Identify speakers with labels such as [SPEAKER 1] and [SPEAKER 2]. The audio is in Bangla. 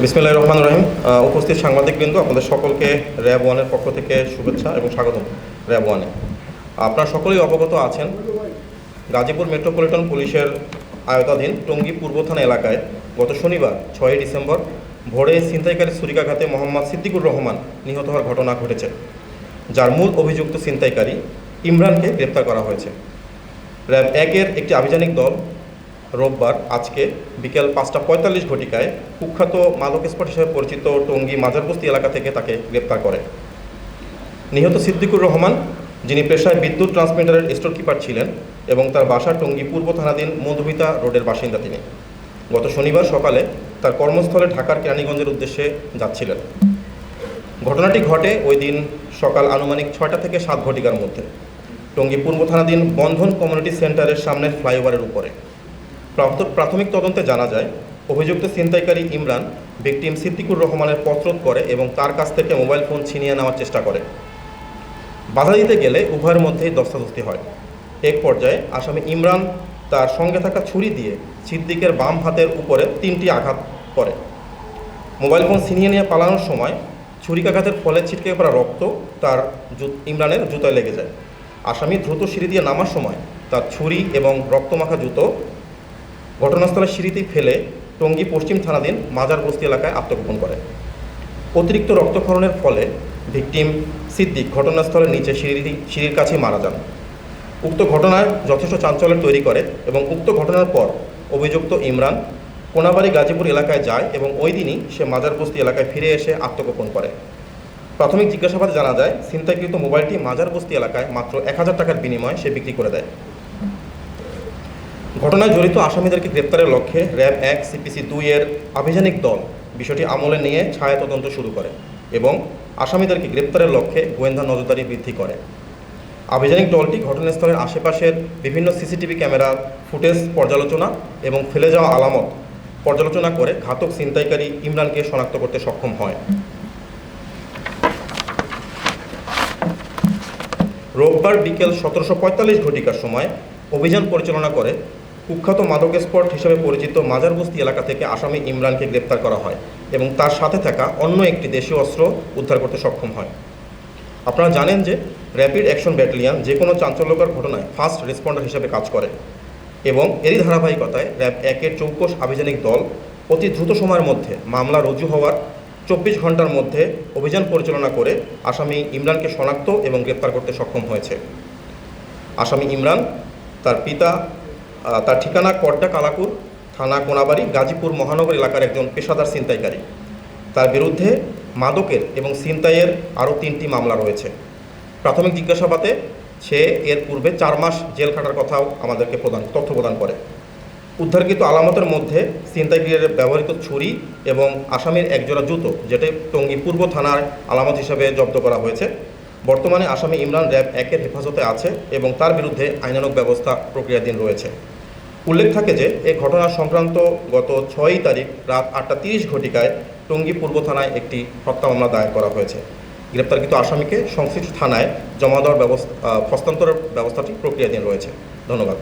[SPEAKER 1] বিসমিল্লাহির রহমানির রহিম। উপস্থিত সাংবাদিকবৃন্দ, আপনাদের সকলকে র্যাব ওয়ানের পক্ষ থেকে শুভেচ্ছা এবং স্বাগতম। র্যাব ওয়ানে আপনারা সকলেই অবগত আছেন, গাজীপুর মেট্রোপলিটন পুলিশের আওতাধীন টঙ্গী পূর্ব থানা এলাকায় গত শনিবার 6 ডিসেম্বর ভোরে ছিনতাইকারী ছুরিকাঘাতে মোহাম্মদ সিদ্দিকুর রহমান নিহত হওয়ার ঘটনা ঘটেছে, যার মূল অভিযুক্ত ছিনতাইকারী ইমরানকে গ্রেপ্তার করা হয়েছে। র্যাব 1-এর একটি আভিযানিক দল রোববার আজকে বিকেল 5:45 ঘটিকায় কুখ্যাত মাদক স্পট হিসেবে পরিচিত টঙ্গী মাজারবস্তি এলাকা থেকে তাকে গ্রেপ্তার করে। নিহত সিদ্দিকুর রহমান, যিনি পেশায় বিদ্যুৎ ট্রান্সমিটারের স্টোর কিপার ছিলেন এবং তার বাসা টঙ্গী পূর্ব থানাধীন মধুমিতা রোডের বাসিন্দা। তিনি গত শনিবার সকালে তার কর্মস্থলে ঢাকার কেরানীগঞ্জের উদ্দেশ্যে যাচ্ছিলেন। ঘটনাটি ঘটে ওই দিন সকাল আনুমানিক 6টা থেকে 7 ঘটিকার মধ্যে টঙ্গী পূর্ব থানাধীন বন্ধন কমিউনিটি সেন্টারের সামনের ফ্লাইওভারের উপরে। প্রাথমিক তদন্তে জানা যায়, অভিযুক্ত ছিনতাইকারী ইমরান ভিকটিম সিদ্দিকুর রহমানের পথরোধ করে এবং তার কাছ থেকে মোবাইল ফোন ছিনিয়ে নেওয়ার চেষ্টা করে। বাধা দিতে গেলে উভয়ের মধ্যেই ধস্তাধস্তি হয়। এক পর্যায়ে আসামি ইমরান তার সঙ্গে থাকা ছুরি দিয়ে সিদ্দিকের বাম হাতের উপরে 3টি আঘাত করে। মোবাইল ফোন ছিনিয়ে নিয়ে পালানোর সময় ছুরিকাঘাতের ফলে ছিটকে পড়া রক্ত তার ইমরানের জুতোয় লেগে যায়। আসামি দ্রুত সিঁড়ি দিয়ে নামার সময় তার ছুরি এবং রক্তমাখা জুতো ঘটনাস্থলে সিঁড়িতেই ফেলে টঙ্গী পশ্চিম থানাধীন মাজারবস্তি এলাকায় আত্মগোপন করে। অতিরিক্ত রক্তক্ষরণের ফলে ভিকটিম সিদ্দিক ঘটনাস্থলের নিচে সিঁড়ির কাছেই মারা যান। উক্ত ঘটনায় যথেষ্ট চাঞ্চল্য তৈরি করে এবং উক্ত ঘটনার পর অভিযুক্ত ইমরান কোনাবাড়ি গাজীপুর এলাকায় যায় এবং ওই দিনই সে মাজারবস্তি এলাকায় ফিরে এসে আত্মগোপন করে। প্রাথমিক জিজ্ঞাসাবাদে জানা যায়, ছিনতাইকৃত মোবাইলটি মাজারবস্তি এলাকায় মাত্র 1000 টাকার বিনিময়ে সে বিক্রি করে দেয়। ঘটনায় জড়িত আসামিদেরকে গ্রেপ্তারের লক্ষ্যে র্যাব 1 CPC 2-এর আভিযানিক দল বিষয়টি আমলে নিয়ে ছায়া তদন্ত শুরু করে এবং আসামিদেরকে গ্রেপ্তারের লক্ষ্যে গোয়েন্দা নজরদারি বৃদ্ধি করে। আভিযানিক দলটি ঘটনাস্থলের আশেপাশের বিভিন্ন CCTV ক্যামেরার ফুটেজ পর্যালোচনা এবং ফেলে যাওয়া আলামত পর্যালোচনা করে ঘাতক ছিনতাইকারী ইমরানকে শনাক্ত করতে সক্ষম হয়। রোববার বিকেল 17:45 ঘটিকার সময় অভিযান পরিচালনা করে কুখ্যাত মাদক স্পট হিসেবে পরিচিত মাজারবস্তি এলাকা থেকে আসামি ইমরানকে গ্রেপ্তার করা হয় এবং তার সাথে থাকা অন্য একটি দেশীয় অস্ত্র উদ্ধার করতে সক্ষম হয়। আপনারা জানেন যে র্যাপিড অ্যাকশন ব্যাটালিয়ন যে কোনো চাঞ্চল্যকর ঘটনায় ফার্স্ট রেসপন্ডার হিসেবে কাজ করে এবং এরই ধারাবাহিকতায় র্যাব 1-এর চৌকস আভিযানিক দল অতি দ্রুত সময়ের মধ্যে মামলা রুজু হওয়ার 24 ঘন্টার মধ্যে অভিযান পরিচালনা করে আসামি ইমরানকে শনাক্ত এবং গ্রেপ্তার করতে সক্ষম হয়েছে। আসামি ইমরান তার পিতা তার ঠিকানা কড্ডা কালাকুর থানা কোনাবাড়ি গাজীপুর মহানগর এলাকার একজন পেশাদার ছিনতাইকারী। তার বিরুদ্ধে মাদকের এবং ছিনতাইয়ের আরও 3টি মামলা রয়েছে। প্রাথমিক জিজ্ঞাসাবাদে সে এর পূর্বে 4 মাস জেল খাটার কথাও আমাদেরকে তথ্য প্রদান করে। উদ্ধারকৃত আলামতের মধ্যে ছিনতাইকারীর ব্যবহৃত ছুরি এবং আসামির একজোড়া জুতো, যেটা টঙ্গী পূর্ব থানার আলামত হিসাবে জব্দ করা হয়েছে। বর্তমানে আসামি ইমরান র্যাব 1-এর হেফাজতে আছে এবং তার বিরুদ্ধে আইনানুগ ব্যবস্থা প্রক্রিয়াধীন রয়েছে। উল্লেখ থাকে যে এই ঘটনা সংক্রান্ত গত 6 তারিখ রাত 8:30 ঘটিকায় টঙ্গী পূর্ব থানায় একটি হত্যা মামলা দায়ের করা হয়েছে। গ্রেপ্তারকৃত আসামিকে সংশ্লিষ্ট থানায় জমা দেওয়ার হস্তান্তরের ব্যবস্থাটি প্রক্রিয়াধীন রয়েছে। ধন্যবাদ।